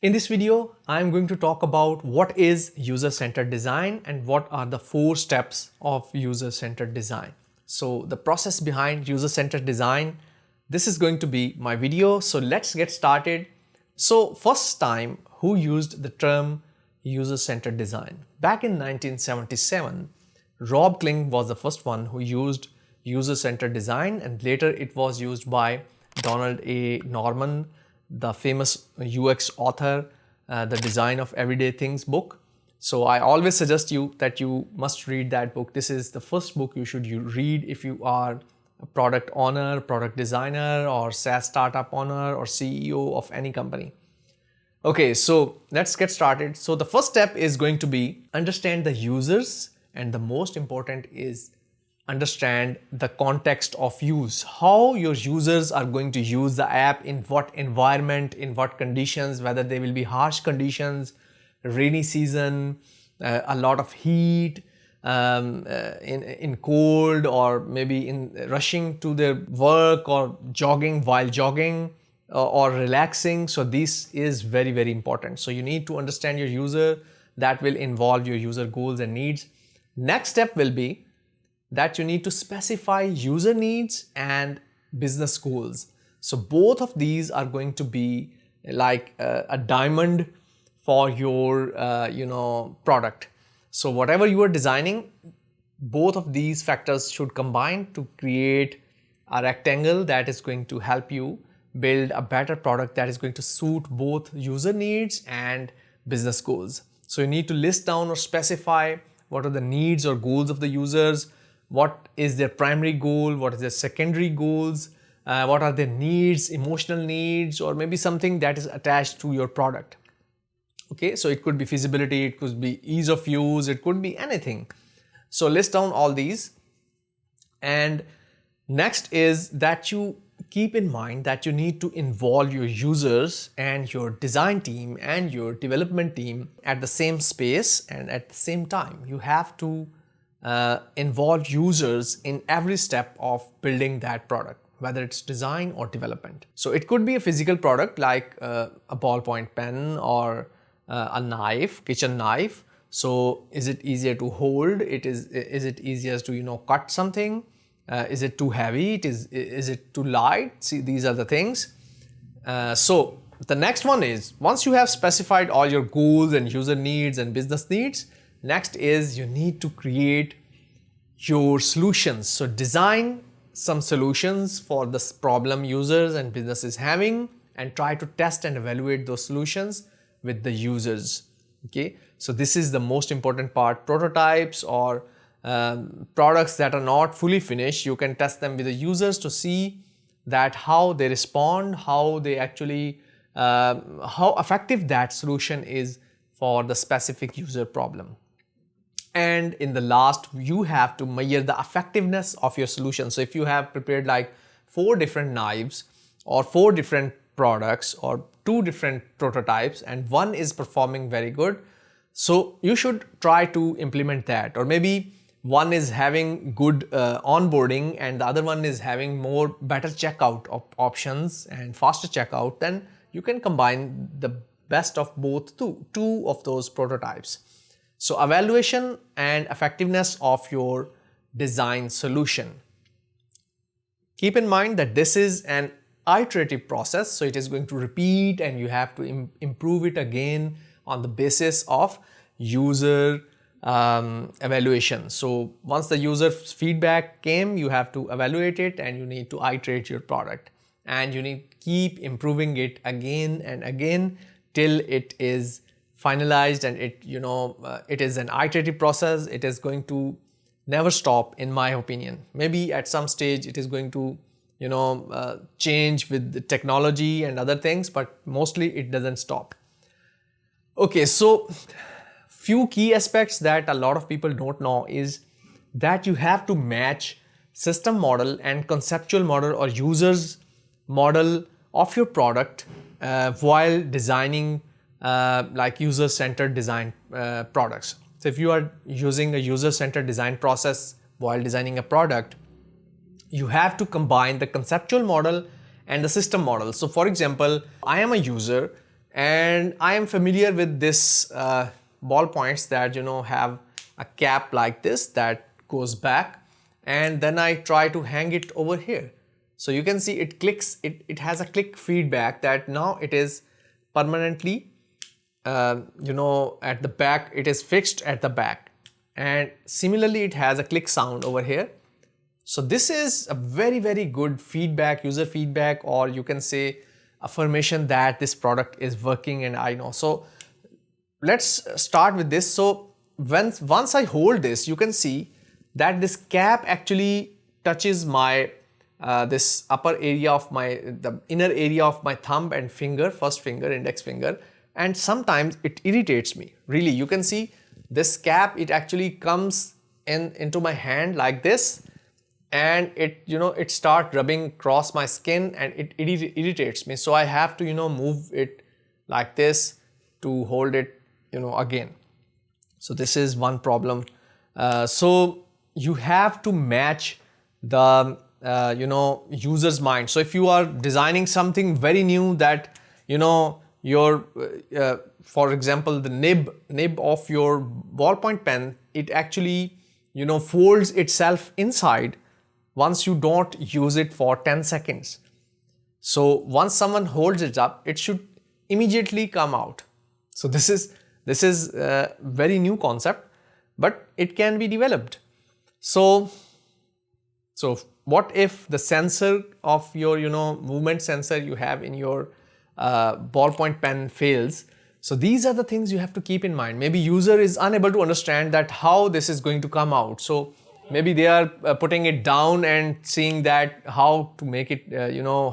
In this video, I'm going to talk about what is user-centered design and what are the 4 steps of user-centered design. So the process behind user-centered design, this is going to be my video. So let's get started. So first time, who used the term user-centered design? Back in 1977, Rob Kling was the first one who used user-centered design, and later it was used by Donald A. Norman, the famous UX author, The Design of Everyday Things book. So I always suggest you that you must read that book. This is the first book you should read if you are a product owner, product designer, or SaaS startup owner, or CEO of any company. Okay, so let's get started. So the first step is going to be understand the users, and the most important is understand the context of use, how your users are going to use the app, in what environment, in what conditions, whether they will be harsh conditions, rainy season, a lot of heat, in cold, or maybe in rushing to their work, or jogging while jogging, or relaxing. So this is very, very important. So you need to understand your user. That will involve your user goals and needs. Next step will be that you need to specify user needs and business goals. So both of these are going to be like a diamond for your product. So whatever you are designing, both of these factors should combine to create a rectangle that is going to help you build a better product that is going to suit both user needs and business goals. So you need to list down or specify what are the needs or goals of the users, what is their primary goal, what is their secondary goals, what are their needs, emotional needs, or maybe something that is attached to your product. Okay, so it could be feasibility, it could be ease of use, it could be anything. So list down all these. And next is that you keep in mind that you need to involve your users and your design team and your development team at the same space and at the same time. You have to involve users in every step of building that product, whether it's design or development. So it could be a physical product like a ballpoint pen or a knife, kitchen knife. So is it easier to hold? Is it easier to cut something? Is it too heavy? Is it too light? See, these are the things. So the next one is, once you have specified all your goals and user needs and business needs, next is you need to create your solutions. So design some solutions for this problem users and businesses having, and try to test and evaluate those solutions with the users. Okay, so this is the most important part. Prototypes or products that are not fully finished, you can test them with the users to see that how they respond, how they actually how effective that solution is for the specific user problem. And in the last, you have to measure the effectiveness of your solution. So if you have prepared like 4 different knives or 4 different products or 2 different prototypes and one is performing very good, so you should try to implement that. Or maybe one is having good onboarding and the other one is having better checkout options and faster checkout, then you can combine the best of both, two of those prototypes. So evaluation and effectiveness of your design solution. Keep in mind that this is an iterative process, so it is going to repeat and you have to improve it again on the basis of user evaluation. So once the user feedback came, you have to evaluate it and you need to iterate your product, and you need to keep improving it again and again till it is finalized. And it is an iterative process. It is going to never stop, in my opinion. Maybe at some stage it is going to change with the technology and other things, but mostly it doesn't stop. Okay, so few key aspects that a lot of people don't know is that you have to match system model and conceptual model or users model of your product while designing like user-centered design products. So if you are using a user-centered design process while designing a product, you have to combine the conceptual model and the system model. So for example, I am a user And I am familiar with this ballpoints that have a cap like this that goes back, and then I try to hang it over here. So you can see it clicks, it has a click feedback that now it is permanently at the back, it is fixed at the back, and similarly it has a click sound over here. So this is a very, very good feedback, user feedback, or you can say affirmation that this product is working and I know. So let's start with this. So once I hold this, you can see that this cap actually touches my this upper area of the inner area of my thumb and finger, first finger, index finger, and sometimes it irritates me. Really, you can see this cap, it actually comes into my hand like this, and it start rubbing across my skin and it irritates me. So I have to move it like this to hold it again. So this is one problem. So you have to match the user's mind. So if you are designing something very new that your for example the nib of your ballpoint pen, it actually folds itself inside once you don't use it for 10 seconds. So once someone holds it up, it should immediately come out. So this is a very new concept, but it can be developed. So what if the sensor of your movement sensor you have in your ballpoint pen fails? So these are the things you have to keep in mind. Maybe user is unable to understand that how this is going to come out. So maybe they are putting it down and seeing that how to make it,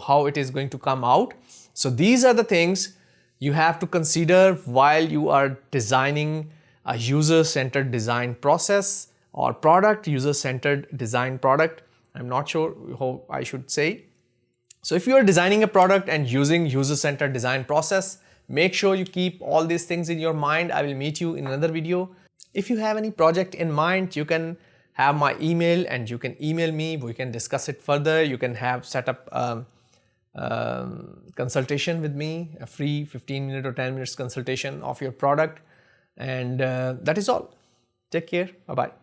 how it is going to come out. So these are the things you have to consider while you are designing a user-centered design process or product, user-centered design product. I'm not sure how I should say. So if you are designing a product and using user-centered design process, make sure you keep all these things in your mind. I will meet you in another video. If you have any project in mind, you can have my email and you can email me. We can discuss it further. You can set up consultation with me, a free 15-minute or 10 minutes consultation of your product. And that is all. Take care. Bye-bye.